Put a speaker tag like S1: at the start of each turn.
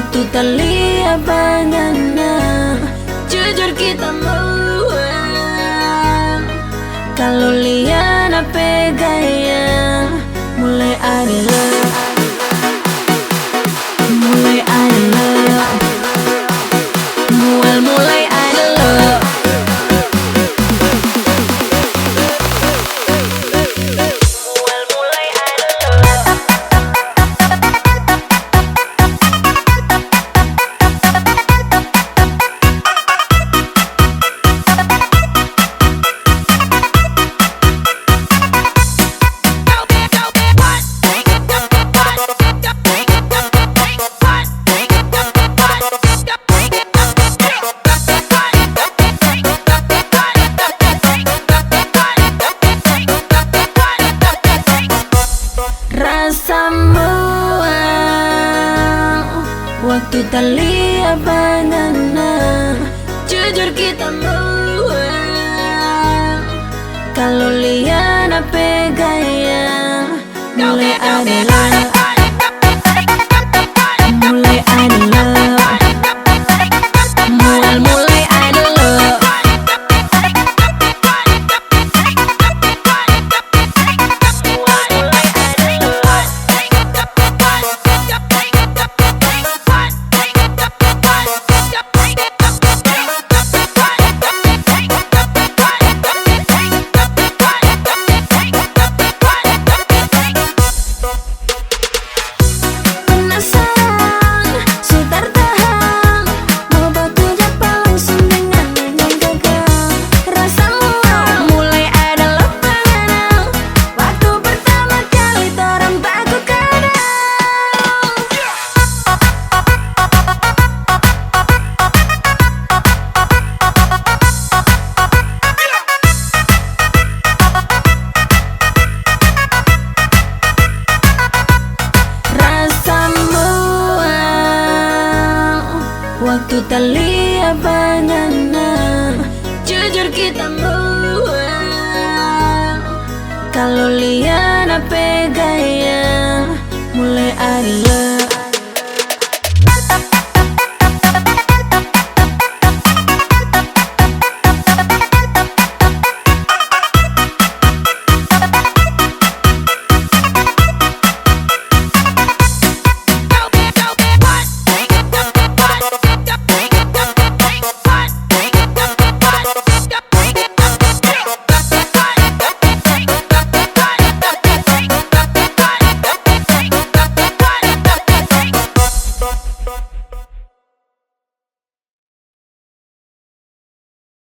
S1: waktu terlihat bagaimana jujur kita mau. Kalau lihat apa gaya mulai ada love, mulai ada love, mulai ada love. Rasamu waktu terlihat bagaimana jujur kita mau. Kalau lihat apa gaya mulai ada love, mulai ada love, mulai ada love. Waktu terlihat bagaimana jujur kita mau. Kalau lihat apa gaya mulai ada